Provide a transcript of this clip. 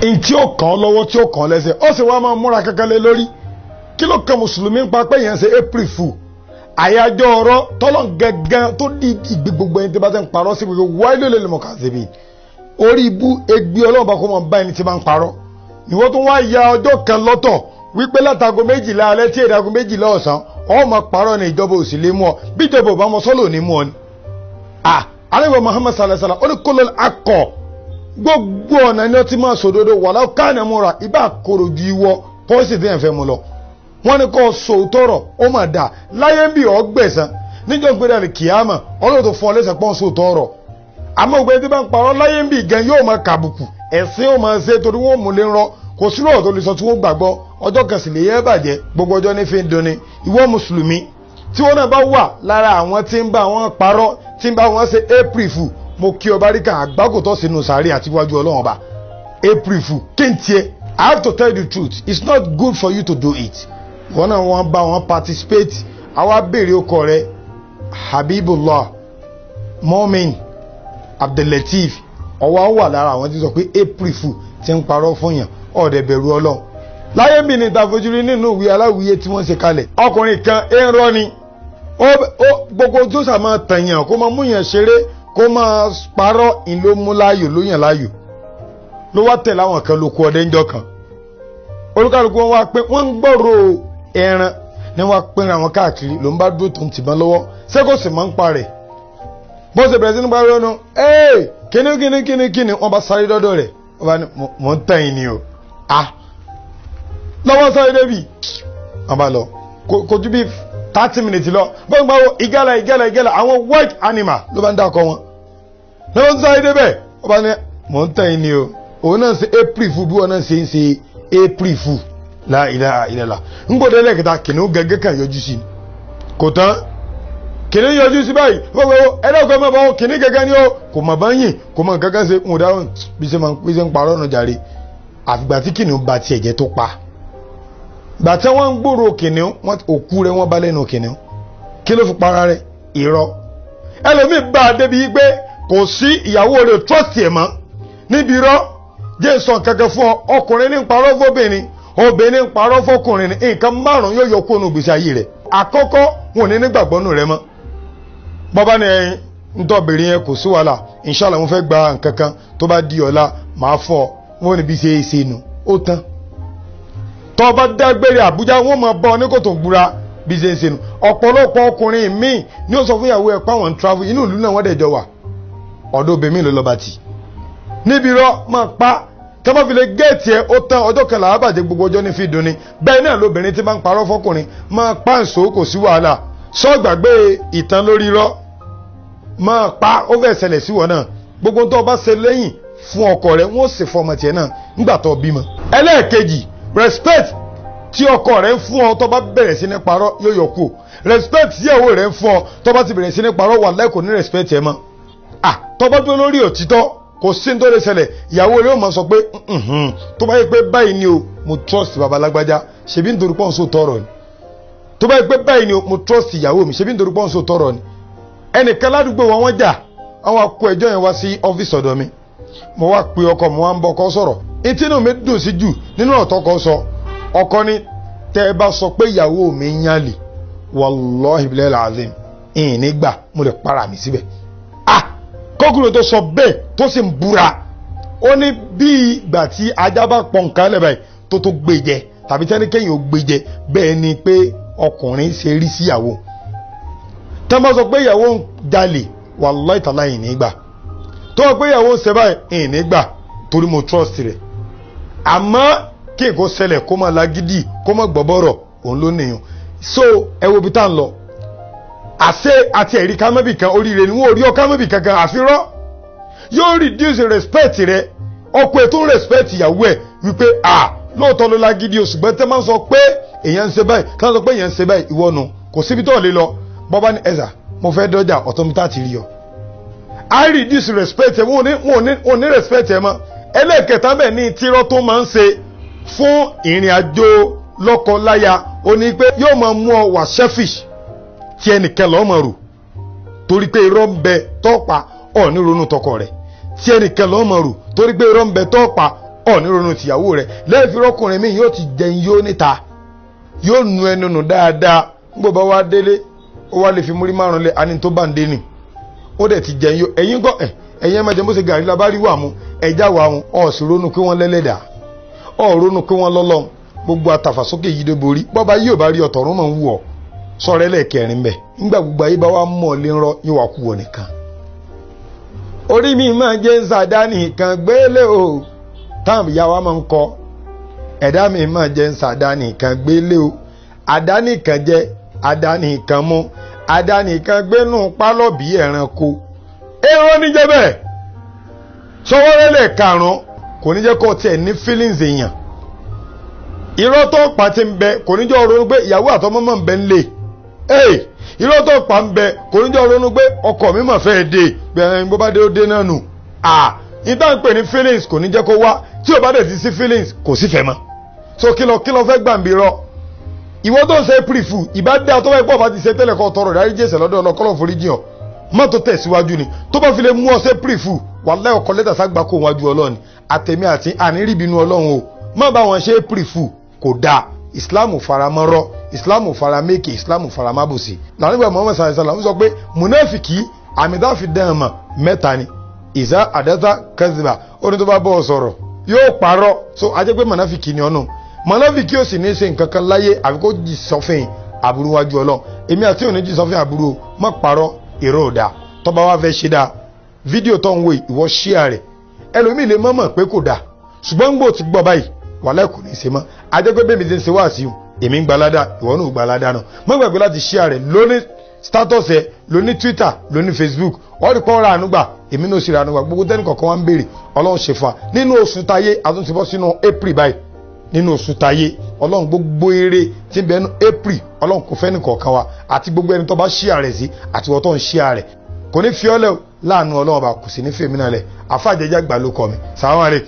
in tí ó kàn lọ́wọ́ tí ó kàn lẹ́sẹ̀ ó sì wá máa múra kankan lé lórí kí ló kan mùsùlùmí ń pa pé yẹn ṣe April Fool àyájọ́ ọ̀rọ̀ tọ́lọ̀ gẹ́gẹ́ tó di ìgbé gbogbo ẹni tí bá ti ń parọ́ sí gbogbo wáyé ló lè mọ̀ kàṣẹ́bí orí ibú egbe ọlọ́run bá kó mọ̀ bá ẹni tí bá ń parọ́ ìwọ tó wá ya ọjọ́ kan lọ́tọ̀ wípé látago 12 alẹ́ tí èdè 12 ọ̀sán ọmọ parọ́ ní ìjọba òsì lè mú ọ bí ìjọba ò bá mọ sọ́lò ní mú ọ ni. àlejò Muhammad sallallahu alaihi wasallam ó ní kó ló akọ gbogbo ọ̀nà ni ó ti máa sòdodo wàlá káàní múra ibà kóró ju ìwọ pọ́sì tí yẹn fẹ́ mu lọ. wọ́n ní kó sòótọ́rọ̀ ó mà dà láyé ń bí ọ gbẹ̀sán níjọ́ gbéra lè kíyàmà ọlọ́run tó fún ọ lẹ́sẹ̀ pọ́n sòótọ́rọ̀ àmọ́ ògbẹ́ tí bá ń parọ́ láyé ń bí gan yóò máa kàbùkù ẹ̀sìn ó máa ṣe torí wọ́n mú lé ń rọ́ kò sí lọ́wọ́ tó lè sọ tí wọ́n gbàgbọ́ ọjọ́ kan sì lè yẹ bàjẹ́ gbogbo ọjọ́ ní fi ń dunni ìwọ mùsùlùmí tí wọ́n náà bá wà lára àwọn tí ń bá wọn parọ́ tí ń bá wọn ṣe April Fool mo kí ọba ríkà àgbákòtọ́ sínú sàárè àti iwájú ọlọ́run ọba April Fool kí n tiẹ̀ I have to tell you the truth it's not good for you to do it wọ́n náà wọ́n bá wọn participate àwa béèrè ọkọ rẹ Habibullah Momin Abdulateef ọwọ́ wà lára àwọn tí sọ pé April Fool ti ń parọ́ fún yàn ọ̀dẹ̀ bẹ̀rù ọlọ́run láyé mi ní ìtàfojúrí nínú ìwé aláwìyé tí wọ́n ṣe kalẹ̀ ọkùnrin kan ẹ̀rọ ni gbogbo tó sà máa tàyàn kó máa mú yàn ṣeré kó máa parọ́ ìlómú láàyò lóyàn láàyò ló wá tẹ̀lé àwọn kan lóko ọdẹ ńjọ́ kan olúkàlùkù wọn wá pé wọ́n ń gbọ́rọ̀ ẹran ni wọ́n pínra wọn káàkiri ló ń bá dúró tó ń tìbọn lọ́wọ́ ṣé kò sì máa ń parẹ́ bó ṣe bẹ̀rẹ̀ sí ní parí ọ̀nà kíní wọ́n bá sáré dọ́dọ̀ rẹ̀ wọ́n bá ní mò ń tẹ̀yìn ni o lọ́wọ́ sáré débi wọ́n bá lọ kò ju bí 30 minutes lọ bọ́n gbà wọ́n ìgẹ́lẹ̀ àwọn white animal ló bá ń dákọ̀ wọn lọ́wọ́ sáré débẹ̀ wọ́n bá ní mò ń tẹ̀yìn ni o òun náà ṣe April Fool bí wọ́n náà ṣe ń ṣe April Fool la ilaha illallah ń gbọ́dọ̀ lẹ́kẹ̀ta kìnìún gẹ́gẹ́ kan yọjú sí kò tán kìnìún yọjú sí báyìí gbogbo ẹlẹ́kọ̀ọ́ mọ̀ bọ́ kìnìún gẹ́gẹ́ ni ó kò mọ̀ bá yìn kò mọ̀ gẹ́gẹ́ ṣe ń dáhùn bí ṣe ń parọ́ ọ̀nà jàre àfìgbà tí kìnìún bá tiẹ̀ jẹ́ tó pa gbà tí wọ́n ń gbòòrò kìnìún òkú rẹ̀ wọ́n bá lẹ́nu kìnìún kí ló fi para rẹ̀ irọ́ ẹlòmíì bá a débi pé kò sí ìyàwó rẹ̀ trust ẹ̀ mọ́ níbi irọ́ jẹ́ sọ kankan fún ọ ọkùnrin ní parọ́ fóbìnrin obìnrin ń parọ́ fọkùnrin ní nǹkan márùn-ún yóò yọ kó nu gbèsè ayé rẹ̀ àkọ́kọ́ wọn ò ní nígbàgbọ́ nù rẹ mọ́ bọ́bá ni ẹyin ń tọ́bìnrin yẹn kò sí wàhálà inshallah mo fẹ́ gba nǹkan kan tó bá di ọ̀la màá fọ́ wọn níbi ṣe é ṣe nù ó tán tó bá dágbére Àbújá wọn máa bọ́ ní kò tó gbúra bí ṣe ń ṣe nù ọ̀pọ̀lọpọ̀ ọkùnrin míì ní ó sọ fún ìyàwó ẹ̀ pé àwọn ń travel inú ìlú náà wọ́n dẹ̀ jọ wà ọ̀dọ̀ obìnrin ló lọ́ba tì níbi rọ máa pa tọ́mọ́ fi lè géètì ẹ̀ ó tán ọjọ́ kẹlà àbàjẹ́ gbogbo ọjọ́ ní fi dùn ni bẹ́ẹ̀ náà lóbìnrin tí bá ń parọ́ fọkùnrin máa pa ǹso kò sí wàhálà sọ́gbàgbé ìtàn lórí irọ́ máa pa ó fẹ́ ṣẹlẹ̀ sí wọn náà gbogbo tó bá ṣe lẹ́yìn fún ọkọ rẹ̀ wọ́n sì fọmọ tiẹ̀ náà nígbà tó bímọ. ẹlẹ́ẹ̀kejì respect tí ọkọ rẹ̀ ń fún ọ tó bá bẹ̀rẹ̀ sí ní parọ́ yóò yọ kú respect tí ìyàwó rẹ̀ ń fún ọ tó bá ti bẹ̀rẹ̀ sí ní parọ́ wà lẹ́kọ̀ọ́ ní respect ẹ̀ mọ́ tó bá dúró lórí òtítọ́ kò sí nítorí ṣẹlẹ̀ ìyàwó rẹ̀ ó máa sọ pé tó bá yẹ pé báyìí ni o mo trust baba lágbájá ṣebí nítorí pọ́n so tọrọ ni tó bá yẹ pé báyìí ni o mo trust ìyàwó mi ṣebí nítorí pọ́n so tọrọ ni ẹnìkan ládùúgbò wọn jà àwọn akó ẹjọ́ yẹn wá sí ọ́fíìsì ọ̀dọ̀ mi mo wá pe ọkọ mo wá ń bọ ọkọ sọ̀rọ̀ etí inú mi dùn sí jù nínú ọ̀tọ̀ kan sọ ọkọ ni tẹ́ ẹ bá sọ pé ìyàwó mi ń yálè wallahi billahi azim ìyìn nígbà mo lè para mi síbẹ̀ kókùnrin tó sọ bẹ́ẹ̀ tó sì ń búra ó ní bí ìgbà tí ajá bá pọ̀ nǹkan lẹ̀ báyìí tó gbé jẹ tàbí tẹ́nikẹ́yìn ò gbé jẹ bẹ́ẹ̀ ni pé ọkùnrin ṣe rí síyàwó tẹ́ bá sọ pé ìyàwó ń jalè wallahi tàlá ìyìn nígbà tó wọ́n pé ìyàwó ń ṣe báyìí ìyìn nígbà torí mo trust rẹ̀ àmọ́ kí nǹkan ṣẹlẹ̀ kó máa lágídí kó máa gbọ́bọ̀rọ̀ òun ló nìyàn so ẹ wo bí tá ń lọ àṣẹ àti ẹ̀rí kámẹ́bì kan oríire ni wọ́n ò rí ọ kámẹ́bì kankan àfirọ́ yóò reduce respect rẹ ọkọ ẹ̀ tó ń respect ìyàwó ẹ̀ wípé lóòótọ́ ló lágídí o ṣùgbọ́n tẹ́ máa ń sọ pé èèyàn ń ṣe báyìí kí wọ́n sọ pé èèyàn ń ṣe báyìí ìwọ nu kò síbi tó lè lọ bọ́bá ní ẹ̀sà mo fẹ́ dọ́jà ọ̀tọ́ mi tá ti rí ọ. I reduce respect ẹ̀ wọ́n ò ní respect ẹ̀ mọ́ ẹlẹ́ẹ̀kẹta bẹ́ẹ̀ ní tírọ́ tó máa ń ṣe fún ìrìn àjò lọ́kọ-láya ó ní pé yóò máa mú ọ wà selfish tí ẹnìkan lọ́ọ́ mọ̀ rò torí pé irọ́ ń bẹ tọ́pa ọ̀ ní ronú tọkọ rẹ̀ tí ẹnìkan lọ́ọ́ mọ̀ rò torí pé irọ́ ń bẹ tọ́pa ọ̀ ní ronú tìyàwó rẹ̀ lẹ́ẹ̀fi rọ́kùnrin mi yóò ti jẹun yóò níta yóò nu ẹnu nù dáadáa nígbà bá wá délé ó wá lè fi múrí márùn lẹ ani tó bá ń dé nì ó dẹ̀ ti jẹun yóò ẹ̀yin kọ́ ẹ̀yin ẹ̀ máa jẹ bó ṣe gàrí labárí wà mú ẹja wà mú ọ̀ sì ronú pé wọ́n lẹ́lẹ́dà ọ̀ ronú pé wọ́n lọ́lọ́run gbogbo àtàfàsókè yìí dé borí bọ́ba yóò bá rí ọ̀tọ̀rún mọ̀ ń wù ọ́ sọ̀rọ̀ ẹlẹ́ẹ̀kẹrin bẹ̀ nígbà gbogbo ayé bá wá mọ̀ lé ń rọ yóò wá kú wọ nìkan. orí mi máa jẹ́ ń sàdá nìkan gbélé o táwọn ìyá wa máa ń kọ ẹ̀dá mi máa jẹ́ ń sàdá nìkan gbélé o àdá nìkan jẹ àdá nìkan mú àdá nìkan gbénú pálọ̀ bí ẹranko èrò níjẹ́ bẹ́ẹ̀ sọwọ́rẹ́lẹ̀ karùn-ún kò ní jẹ́ kó tiẹ̀ ní feelings èèyàn irọ́ tó pa ti ń bẹ kò ní jẹ́ ronú pé ìyàwó àtọmọ́ mọ̀ ń bẹ ń lè irọ́ tó pa ń bẹ kò ní jẹ́ ronú pé ọkọ mi mà fẹ́ dé bẹ́ẹ̀ bó bá dé ó dé náà nù ìta ń pè ní feelings kò ní jẹ́ kó wá tí ò bá dẹ̀ ti sí feelings kò sí fẹ́ mọ́ so kí lọ fẹ́ gbàǹbì rọ ìwọ tó ń ṣe pírífù ìbá dé àtọ́wọ́ ẹ̀pọ̀ bá ti ṣe tẹ́lẹ̀ kọ́ tọrọ ìdárí jẹ́sẹ̀ lọ́dọ̀ ọlọ́kọ́lọ́ foríjì hàn mọ́tò tẹ̀síwájú ni tó bá fi lè mú ọ ṣe pírífù wàláhì ọkọ̀ lẹ́tà ságbá kó wájú ọlọ́run àtẹ̀mí àti ànírìbínú ọlọ́run o má bá wọn ṣe pírífù kò dáa islam faramọ́rọ́ islam faramẹ́kẹ̀ islam faramábòsí lànàbẹ̀ Muhammad sallallahu alaihi wasallam sọ pé munafiki àmì tá fi dán mọ̀ mẹ́ta ni ìsá àdáta kaziba ó ní tó bá bọ́ sọ̀rọ̀ yóò parọ́ so ajẹ́ pé munafiki ni ọ̀nà munafiki ó sì ní ṣe nǹkan kan láyé àfi kó jì sọ́fìn àbúrú wájú ọlọ́run èmi àti òní jì sọ́fìn àbúrú má parọ́ èrò ọ̀dà tó bá wá fẹ́ ṣe dáa fídíò tó ń wo ìwọ ṣíà rẹ̀ ẹlòmíì lè mọ̀ pé kò dáa ṣùgbọ́n gbò ti gbọ́ báyìí wàlẹ́ kò ní í ṣe mọ́ adégbé bẹ́ẹ̀ mi ti ń ṣe wá sí i èmi ń gbalada ìwọ náà gbalada náà mọ́ gbàgbé láti share rẹ̀ lóní status ẹ̀ lóní Twitter lóní Facebook wọ́n rí pọ́n ra ànúgbà èmi náà sì ra ànúgbà gbogbo tẹ́nì kọ̀ọ̀kan wá ń béèrè ọlọ́run ṣe fún wa nínú oṣù táyé àtúntì bọ́ sínú April báyìí nínú oṣù táyé ọlọ́run gbogbo eré tí ń bẹ nínú April ọlọ́run kò fẹ́ ní kọ̀ọ̀kan wa àti gbogbo ẹni tó bá share rẹ̀ sí àti wọ́n tó ń share rẹ̀ kò ní fi ọ́lẹ̀ láàánú ọlọ́run ọba kò sì ní fèmí náà lẹ̀ àfáàjẹjẹ àgbà ló kọ mi sàwọn àrè.